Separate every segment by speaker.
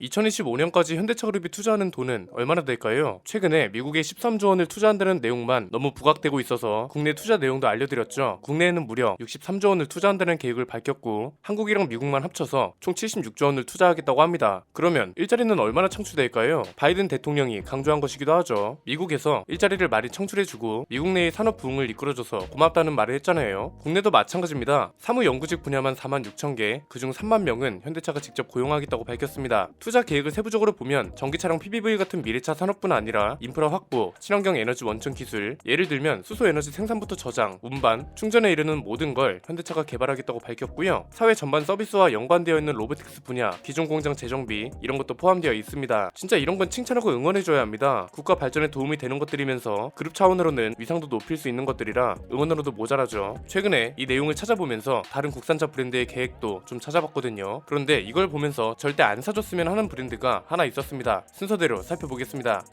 Speaker 1: 2025년까지 현대차그룹이 투자하는 돈은 얼마나 될까요? 최근에 미국에 13조 원을 투자한다는 내용만 너무 부각되고 있어서 국내 투자 내용도 알려드렸죠. 국내에는 무려 63조 원을 투자한다는 계획을 밝혔고 한국이랑 미국만 합쳐서 총 76조 원을 투자하겠다고 합니다. 그러면 일자리는 얼마나 창출될까요? 바이든 대통령이 강조한 것이기도 하죠. 미국에서 일자리를 많이 창출해주고 미국 내의 산업 부흥을 이끌어줘서 고맙다는 말을 했잖아요. 국내도 마찬가지입니다. 사무연구직 분야만 4만 6천 개, 그중 3만 명은 현대차가 직접 고용하겠다고 밝혔습니다. 투자 계획을 세부적으로 보면 전기차랑 PBV 같은 미래차 산업뿐 아니라 인프라 확보, 친환경 에너지 원천 기술, 예를 들면 수소 에너지 생산부터 저장, 운반, 충전에 이르는 모든 걸 현대차가 개발하겠다고 밝혔고요. 사회 전반 서비스와 연관되어 있는 로보틱스 분야, 기존 공장 재정비 이런 것도 포함되어 있습니다. 진짜 이런 건 칭찬하고 응원해줘야 합니다. 국가 발전에 도움이 되는 것들이면서 그룹 차원으로는 위상도 높일 수 있는 것들이라 응원으로도 모자라죠. 최근에 이 내용을 찾아보면서 다른 국산차 브랜드의 계획도 좀 찾아봤거든요. 그런데 이걸 보면서 절대 안 사줬으면 하는 브랜드가 하나 있었습니다. 순서대로 살펴보겠습니다.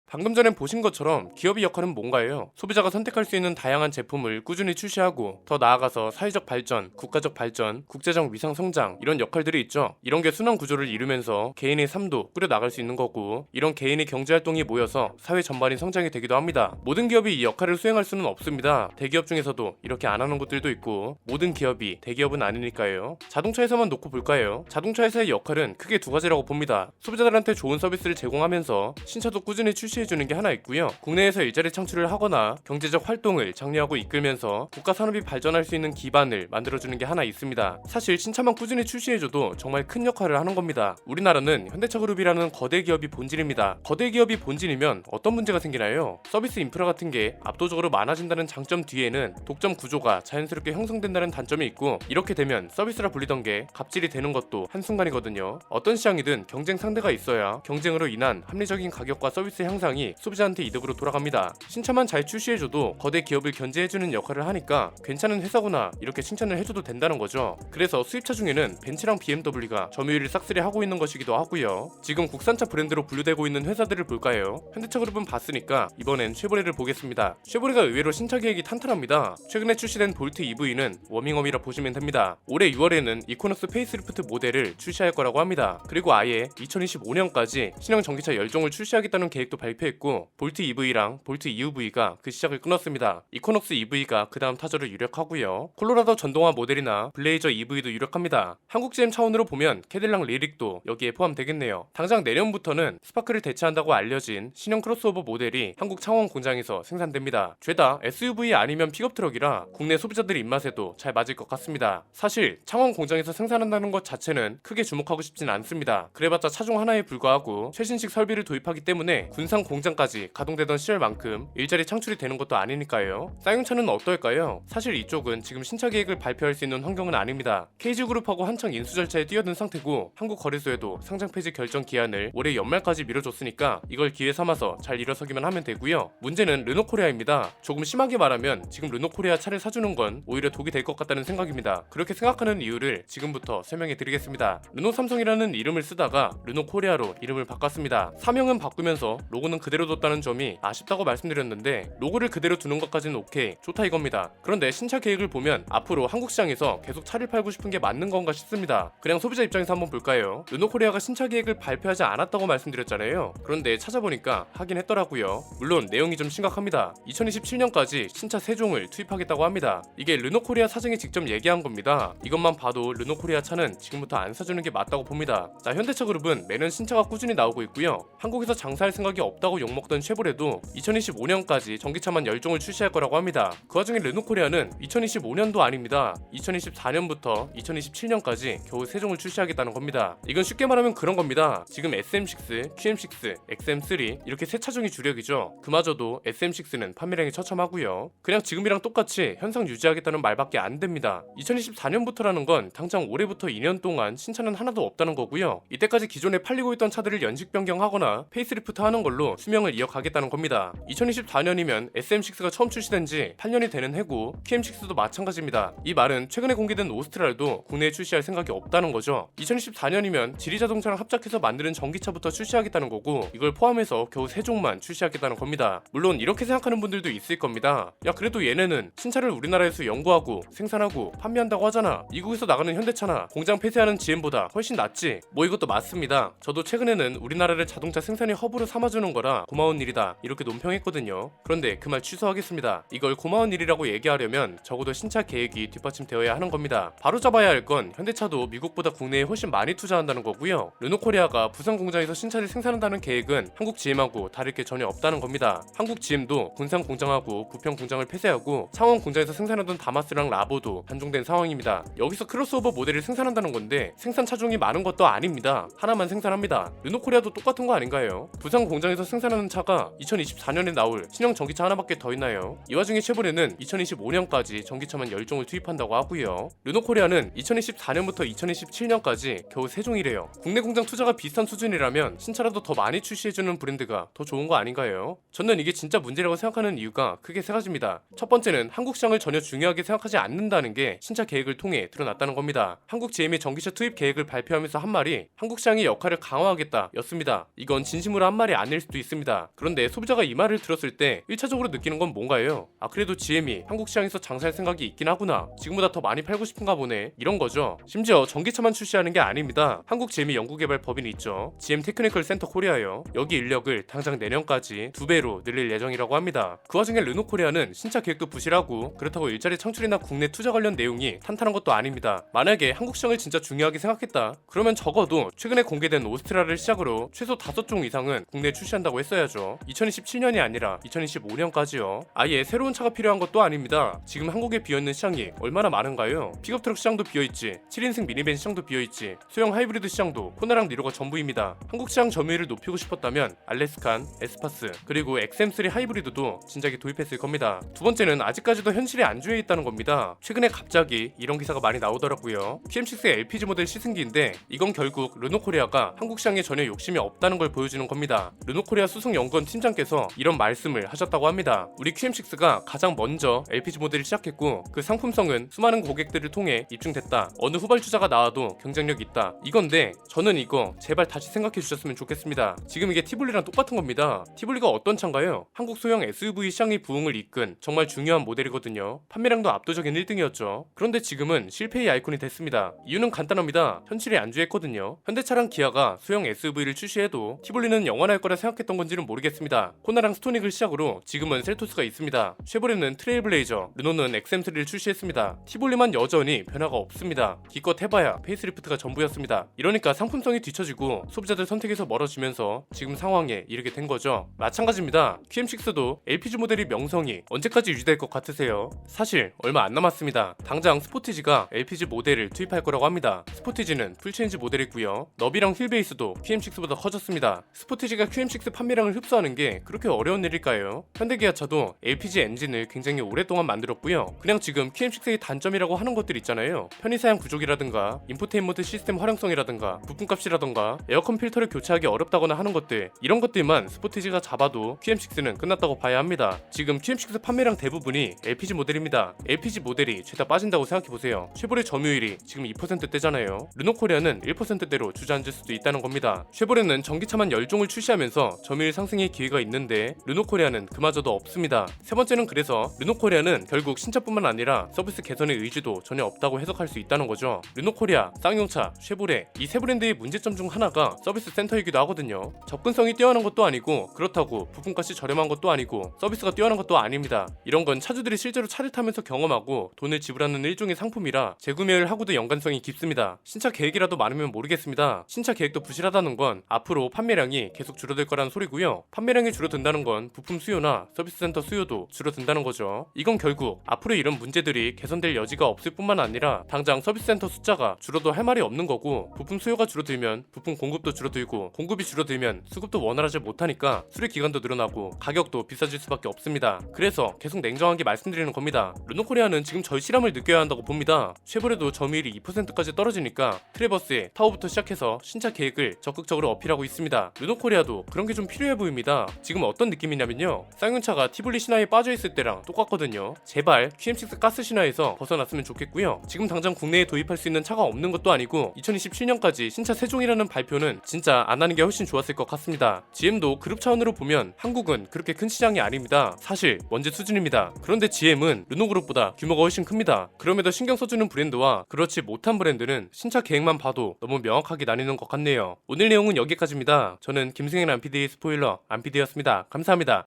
Speaker 1: 방금 전에 보신 것처럼 기업의 역할은 뭔가요? 소비자가 선택할 수 있는 다양한 제품을 꾸준히 출시하고 더 나아가서 사회적 발전, 국가적 발전, 국제적 위상 성장 이런 역할들이 있죠. 이런 게 순환 구조를 이루면서 개인의 삶도 꾸려 나갈 수 있는 거고 이런 개인의 경제 활동이 모여서 사회 전반이 성장이 되기도 합니다. 모든 기업이 이 역할을 수행할 수는 없습니다. 대기업 중에서도 이렇게 안 하는 곳들도 있고 모든 기업이 대기업은 아니니까요. 자동차에서만 놓고 볼까요? 자동차에서의 역할은 크게 두 가지라고 봅니다. 소비자들한테 좋은 서비스를 제공하면서 신차도 꾸준히 출시해주는 게 하나 있고요. 국내에서 일자리 창출을 하거나 경제적 활동을 장려하고 이끌면서 국가 산업이 발전할 수 있는 기반을 만들어주는 게 하나 있습니다. 사실 신차만 꾸준히 출시해줘도 정말 큰 역할을 하는 겁니다. 우리나라는 현대차그룹이라는 거대 기업이 본질입니다. 거대 기업이 본질이면 어떤 문제가 생기나요? 서비스 인프라 같은 게 압도적으로 많아진다는 장점 뒤에는 독점 구조가 자연스럽게 형성된다는 단점이 있고 이렇게 되면 서비스라 불리던 게 갑질이 되는 것도 한순간이거든요. 어떤 시장이든 경쟁 상대가 있어야 경쟁으로 인한 합리적인 가격과 서비스 향상이 소비자한테 이득으로 돌아갑니다. 신차만 잘 출시해줘도 거대 기업을 견제해주는 역할을 하니까 괜찮은 회사구나 이렇게 칭찬을 해줘도 된다는 거죠. 그래서 수입차 중에는 벤츠랑 BMW가 점유율을 싹쓸이 하고 있는 것이기도 하고요. 지금 국산차 브랜드로 분류되고 있는 회사들을 볼까요? 현대차그룹은 봤으니까 이번엔 쉐보레를 보겠습니다. 쉐보레가 의외로 신차 계획이 탄탄합니다. 최근에 출시된 볼트 EV는 워밍업이라 보시면 됩니다. 올해 6월에는 이코너스 페이스리프트 모델을 출시할 거라고 합니다. 그리고 아예 2025년까지 신형 전기차 10종을 출시하겠다는 계획도 발표했고 볼트 EV랑 볼트 EUV가 그 시작을 끊었습니다. 이코녹스 EV가 그 다음 타저로 유력하고요. 콜로라도 전동화 모델이나 블레이저 EV도 유력합니다. 한국 GM 차원으로 보면 캐딜락 리릭도 여기에 포함되겠네요. 당장 내년부터는 스파크를 대체한다고 알려진 신형 크로스오버 모델이 한국 창원 공장에서 생산됩니다. 죄다 SUV 아니면 픽업 트럭이라 국내 소비자들 입맛에도 잘 맞을 것 같습니다. 사실 창원 공장에서 생산한다는 것 자체는 크게 주목하고 싶진 않습니다. 그래봤자 차종 하나에 불과하고 최신식 설비를 도입하기 때문에 군산 공장까지 가동되던 시절만큼 일자리 창출이 되는 것도 아니니까요. 쌍용차는 어떨까요? 사실 이쪽은 지금 신차 계획을 발표할 수 있는 환경은 아닙니다. KG그룹하고 한창 인수 절차에 뛰어든 상태고 한국 거래소에도 상장 폐지 결정 기한을 올해 연말까지 미뤄줬으니까 이걸 기회 삼아서 잘 일어서기만 하면 되고요. 문제는 르노코리아입니다. 조금 심하게 말하면 지금 르노코리아 차를 사주는 건 오히려 독이 될 것 같다는 생각입니다. 그렇게 생각하는 이유를 지금부터 설명해 드리겠습니다. 르노삼성이라는 이름을 쓰다가 르노코리아로 이름을 바꿨습니다. 사명은 바꾸면서 로고는 그대로 뒀다는 점이 아쉽다고 말씀드렸는데 로고를 그대로 두는 것까지는 오케이, 좋다 이겁니다. 그런데 신차 계획을 보면 앞으로 한국 시장에서 계속 차를 팔고 싶은 게 맞는 건가 싶습니다. 그냥 소비자 입장에서 한번 볼까요? 르노코리아가 신차 계획을 발표하지 않았다고 말씀드렸잖아요. 그런데 찾아보니까 하긴 했더라고요. 물론 내용이 좀 심각합니다. 2027년까지 신차 3종을 투입하겠다고 합니다. 이게 르노코리아 사장이 직접 얘기한 겁니다. 이것만 봐도 르노코리아 차는 지금부터 안 사주는 게 맞다고 봅니다. 자, 현대차그룹은 매년 신차가 꾸준히 나오고 있고요. 한국에서 장사할 생각이 없다고 욕먹던 쉐보레도 2025년까지 전기차만 10종을 출시할 거라고 합니다. 그 와중에 르노코리아는 2025년도 아닙니다. 2024년부터 2027년까지 겨우 3종을 출시하겠다는 겁니다. 이건 쉽게 말하면 그런 겁니다. 지금 SM6, QM6, XM3 이렇게 세 차종이 주력이죠. 그마저도 SM6는 판매량이 처참하고요. 그냥 지금이랑 똑같이 현상 유지하겠다는 말밖에 안 됩니다. 2024년부터라는 건 당장 올해부터 2년 동안 신차는 하나도 없다는 거고요. 이때까지 기존에 팔리고 있던 차들을 연식 변경하거나 페이스리프트 하는 걸로 방식으로 수명을 이어가겠다는 겁니다. 2024년이면 SM6가 처음 출시된 지 8년이 되는 해고 QM6도 마찬가지입니다. 이 말은 최근에 공개된 오스트랄도 국내에 출시할 생각이 없다는 거죠. 2024년이면 지리자동차랑 합작해서 만드는 전기차부터 출시하겠다는 거고 이걸 포함해서 겨우 3종만 출시하겠다는 겁니다. 물론 이렇게 생각하는 분들도 있을 겁니다. 야 그래도 얘네는 신차를 우리나라에서 연구하고 생산하고 판매한다고 하잖아. 미국에서 나가는 현대차나 공장 폐쇄하는 GM보다 훨씬 낫지. 뭐 이것도 맞습니다. 저도 최근에는 우리나라를 자동차 생산의 허브로 삼아주는 거라 고마운 일이다 이렇게 논평했거든요. 그런데 그 말 취소하겠습니다. 이걸 고마운 일이라고 얘기하려면 적어도 신차 계획이 뒷받침되어야 하는 겁니다. 바로 잡아야 할 건 현대차도 미국보다 국내에 훨씬 많이 투자한다는 거고요. 르노코리아가 부산 공장에서 신차를 생산한다는 계획은 한국 GM하고 다를 게 전혀 없다는 겁니다. 한국 GM도 군산 공장하고 부평 공장을 폐쇄하고 창원 공장에서 생산하던 다마스랑 라보도 단종된 상황입니다. 여기서 크로스오버 모델을 생산한다는 건데 생산 차종이 많은 것도 아닙니다. 하나만 생산합니다. 르노코리아도 똑같은 거 아닌가요? 부산 공장에서 생산하는 차가 2024년에 나올 신형 전기차 하나밖에 더 있나요? 이 와중에 쉐보레는 2025년까지 전기차만 10종을 투입한다고 하고요. 르노코리아는 2024년부터 2027년까지 겨우 3종이래요. 국내 공장 투자가 비슷한 수준이라면 신차라도 더 많이 출시해주는 브랜드가 더 좋은 거 아닌가요? 저는 이게 진짜 문제라고 생각하는 이유가 크게 3가지입니다. 첫 번째는 한국 시장을 전혀 중요하게 생각하지 않는다는 게 신차 계획을 통해 드러났다는 겁니다. 한국 GM의 전기차 투입 계획을 발표하면서 한 말이 한국 시장의 역할을 강화하겠다 였습니다. 이건 진심으로 한 말이 아닐 수도 있습니다. 그런데 소비자가 이 말을 들었을 때 1차적으로 느끼는 건 뭔가요? 아 그래도 GM이 한국 시장에서 장사할 생각이 있긴 하구나. 지금보다 더 많이 팔고 싶은가 보네. 이런 거죠. 심지어 전기차만 출시하는 게 아닙니다. 한국 GM이 연구개발 법인이 있죠. GM 테크니컬 센터 코리아요. 여기 인력을 당장 내년까지 2배로 늘릴 예정이라고 합니다. 그 와중에 르노코리아는 신차 계획도 부실하고 그렇다고 일자리 창출이나 국내 투자 관련 내용이 탄탄한 것도 아닙니다. 만약에 한국 시장을 진짜 중요하게 생각했다. 그러면 적어도 최근에 공개된 오스트라를 시작으로 최소 5종 이상은 국내에 출시한다고 했어야죠. 2027년이 아니라 2025년까지요. 아예 새로운 차가 필요한 것도 아닙니다. 지금 한국에 비어있는 시장이 얼마나 많은가요? 픽업 트럭 시장도 비어있지, 7인승 미니밴 시장도 비어있지, 소형 하이브리드 시장도 코나랑 니로가 전부입니다. 한국 시장 점유율을 높이고 싶었다면 알래스칸, 에스파스, 그리고 XM3 하이브리드도 진작에 도입했을 겁니다. 두 번째는 아직까지도 현실에 안주해 있다는 겁니다. 최근에 갑자기 이런 기사가 많이 나오더라고요. QM6의 LPG 모델 시승기인데 이건 결국 르노코리아가 한국 시장에 전혀 욕심이 없다는 걸 보여주는 겁니다. 르노코리아 수송연구원 팀장께서 이런 말씀을 하셨다고 합니다. 우리 QM6가 가장 먼저 LPG 모델을 시작했고 그 상품성은 수많은 고객들을 통해 입증됐다. 어느 후발주자가 나와도 경쟁력 있다. 이건데 저는 이거 제발 다시 생각해 주셨으면 좋겠습니다. 지금 이게 티볼리랑 똑같은 겁니다. 티볼리가 어떤 차인가요? 한국 소형 SUV 시장의 부흥을 이끈 정말 중요한 모델이거든요. 판매량도 압도적인 1등이었죠. 그런데 지금은 실패의 아이콘이 됐습니다. 이유는 간단합니다. 현실에 안주했거든요. 현대차랑 기아가 소형 SUV를 출시해도 티볼리는 영원할 거라 생각했던 건지는 모르겠습니다. 코나랑 스토닉을 시작으로 지금은 셀토스가 있습니다. 쉐보레는 트레일블레이저, 르노는 XM3를 출시했습니다. 티볼리만 여전히 변화가 없습니다. 기껏 해봐야 페이스리프트가 전부였습니다. 이러니까 상품성이 뒤처지고 소비자들 선택에서 멀어지면서 지금 상황에 이르게 된 거죠. 마찬가지입니다. QM6도 LPG 모델이 명성이 언제까지 유지될 것 같으세요? 사실 얼마 안 남았습니다. 당장 스포티지가 LPG 모델을 투입할 거라고 합니다. 스포티지는 풀체인지 모델이고요. 너비랑 휠베이스도 QM6보다 커졌습니다. 스포티지가 QM6 판매량을 흡수하는 게 그렇게 어려운 일일까요? 현대기아차도 LPG 엔진을 굉장히 오랫동안 만들었고요. 그냥 지금 QM6의 단점이라고 하는 것들 있잖아요. 편의사양 부족이라든가 인포테인먼트 시스템 활용성이라든가 부품값이라든가 에어컨 필터를 교체하기 어렵다거나 하는 것들, 이런 것들만 스포티지가 잡아도 QM6는 끝났다고 봐야 합니다. 지금 QM6 판매량 대부분이 LPG 모델입니다. LPG 모델이 죄다 빠진다고 생각해보세요. 쉐보레 점유율이 지금 2%대잖아요. 르노코리아는 1%대로 주저앉을 수도 있다는 겁니다. 쉐보레는 전기차만 10종을 출시하면서 점유율 상승의 기회가 있는데 르노코리아는 그마저도 없습니다. 세 번째는 그래서 르노코리아는 결국 신차뿐만 아니라 서비스 개선의 의지도 전혀 없다고 해석할 수 있다는 거죠. 르노코리아, 쌍용차, 쉐보레 이 세 브랜드의 문제점 중 하나가 서비스 센터이기도 하거든요. 접근성이 뛰어난 것도 아니고 그렇다고 부품값이 저렴한 것도 아니고 서비스가 뛰어난 것도 아닙니다. 이런 건 차주들이 실제로 차를 타면서 경험하고 돈을 지불하는 일종의 상품이라 재구매를 하고도 연관성이 깊습니다. 신차 계획이라도 많으면 모르겠습니다. 신차 계획도 부실하다는 건 앞으로 판매량이 계속 줄어들 거라는 소리고요. 판매량이 줄어든다는 건 부품 수요나 서비스 센터 수요도 줄어든다는 거죠. 이건 결국 앞으로 이런 문제들이 개선될 여지가 없을 뿐만 아니라 당장 서비스 센터 숫자가 줄어도 할 말이 없는 거고, 부품 수요가 줄어들면 부품 공급도 줄어들고, 공급이 줄어들면 수급도 원활하지 못하니까 수리 기간도 늘어나고 가격도 비싸질 수밖에 없습니다. 그래서 계속 냉정하게 말씀드리는 겁니다. 르노코리아는 지금 절실함을 느껴야 한다고 봅니다. 쉐보레도 점유율이 2%까지 떨어지니까 트래버스의 타오부터 시작해서 신차 계획을 적극적으로 어필하고 있습니다. 르노코리아도 그런 게 좀 좀 필요해 보입니다. 지금 어떤 느낌이냐면요, 쌍용차가 티볼리 신화에 빠져있을 때랑 똑같거든요. 제발 QM6 가스 신화에서 벗어났으면 좋겠고요. 지금 당장 국내에 도입할 수 있는 차가 없는 것도 아니고 2027년까지 신차 세종이라는 발표는 진짜 안 하는 게 훨씬 좋았을 것 같습니다. GM도 그룹 차원으로 보면 한국은 그렇게 큰 시장이 아닙니다. 사실 먼지 수준입니다. 그런데 GM은 르노그룹보다 규모가 훨씬 큽니다. 그럼에도 신경 써주는 브랜드와 그렇지 못한 브랜드는 신차 계획만 봐도 너무 명확하게 나뉘는 것 같네요. 오늘 내용은 여기까지입니다. 저는 김승현 안PD의 스포일러 안PD였습니다. 감사합니다.